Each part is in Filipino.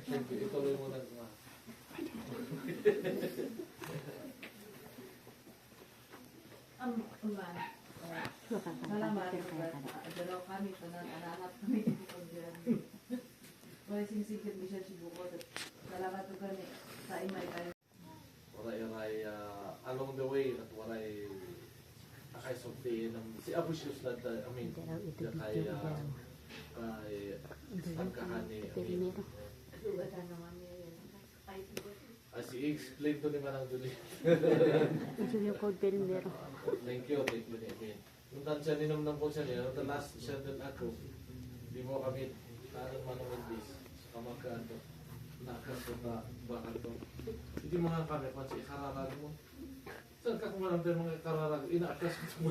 Ituloy mo na ma. Malaman dalaw kami tanan anak kami dito diyan. Wala sing-singkit bisan si Bukod. Salamat to kani sa imay kayo. Waray along the way at waray akay sumpiin ng si Abu Shus na amin kay pagkahan ni amin. Si explain to ni Manang Julie. Thank you ni amin. Nung siya ninom po siya niya, the last siya dun ako, di mo kami anong manong this kamagkaan to. Nakas ko na bakal to. Hindi mga kami kung sa ikararag mo. Saan ka kumalang tayo mga ikararag? Inaakas ko ito mo.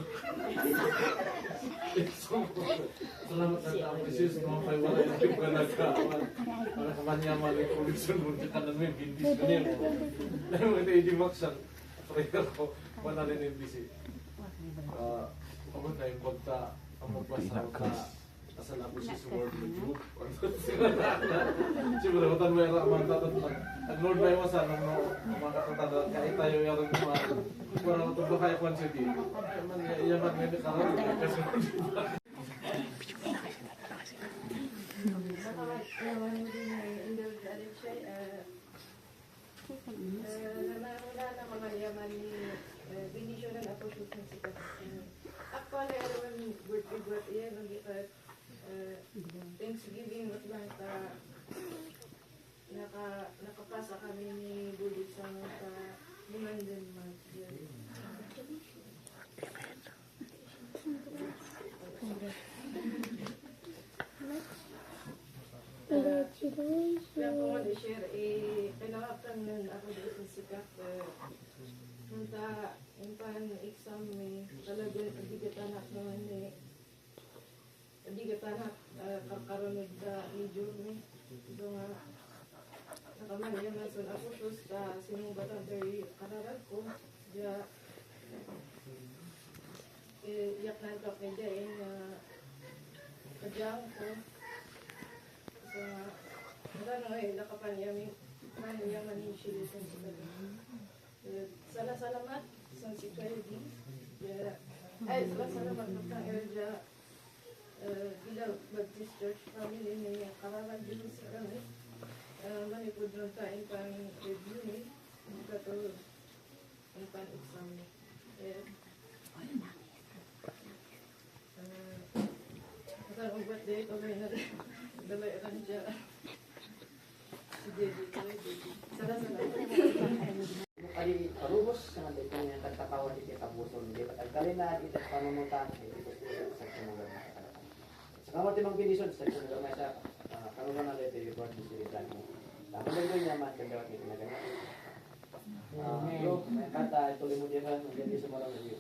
Salamat na tao ko sis. Mga may wala yung tip ka nagkaaman. Para kamanyaman yung production mo. Hindi ka na may bindis ko niya mo. Dahil mo ito i-dimaksang. Prayer ko. Wala rin yung bisi. Pagod na yung pagta. Ang magbasa ka. Asal ako si Sword Group. Siguro ko tanong yung ramang tatatag. Ang Lord ba yung masa nung mga tatatag. Kahit tayo yung mga parang tubo kayo kung siya dito. Yaman nga ni Karang. Kasi wala na mga yaman ni binisyonan ako shoot ng sikat. Actually, alam mo, birthday yan, nag-ikat Thanksgiving at lang nakapasa kami ni Bulit sa Limandan month yan. Kaya po nga share pinakaptan nun ako dito sa sikat. Punta, yung pan-exam may talaga nagigatanak naman eh. Nagigatanak kakarunod na medyo may. Ito nga, nakamali yung nasun ako sus ka sinungbatan dari kararag ko. Diya, iyak na ito kay Jain na kadyang ko. So nga, ano eh, nakapanyami, manyaman ni Shilisan sa kanya. Salamat sa si Kylie. Ay, salamat ng Erja Bilang Baptist Church family niya kararan dito sa kami. Manipod ng kain pang review ni kato ang pan-exam ni. Kasang ang birthday ko may dalay akan siya. Si Debbie. Salamat. Ay parubos sa mga ito yung tagtatawan di tapuson di patagkalina di panunutan di sa kumulang sa kamot timang bindison sa kumulang sa kanunan na dito yung birthday siritan mo tama lang doon yaman kagawat ni kinagana may kata ituloy mo din hindi sa marang review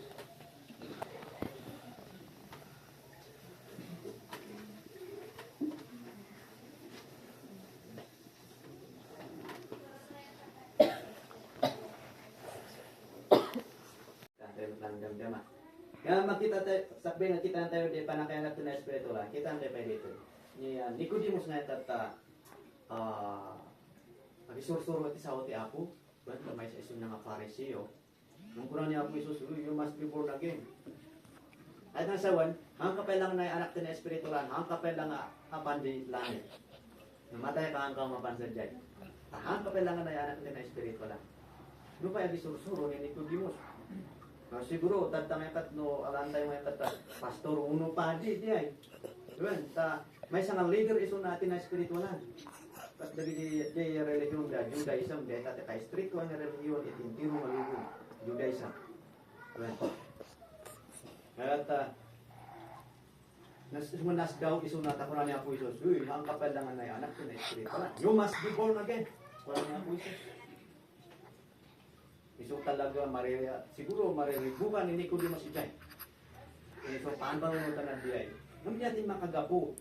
kaya makita tayo, sabi nga kita tayo di panakayan natin na espiritu lang, kita tayo pa dito. Ni Nicodemus na itata, nag-isur-suro iti sa ti Apo, ba't may sa isun nga Pariseo. Nung kurang ni Apo Isus, you must be born again. At ang sawan, hang kapay lang na anak na espiritu lang, hang kapay lang apan di langit. Namatay ka hanggang mapansan dyan. Hang kapay lang na anak na espiritu lang. Ano pa yung isur-suro ni Nicodemus? Siguro, tantang yung katno, alantay mo yung katno, pastor, uno pa, di ay. Diyan, may isang leader iso natin na espiritualan. At dagi di religion da, Judaism, di ay ka-espiritual na religion, itintiro maligon, Judaism. Diyan. At, nas daw iso natakunan niya po Isos, uy, ang kapalangan na yung anak ko na espiritualan. You must be born again. Wala niya po Isos. Iso talaga siguro mariribukan ni Nicodemus si Jai. So paano ba mo tanan diay? Nung natin makagapo.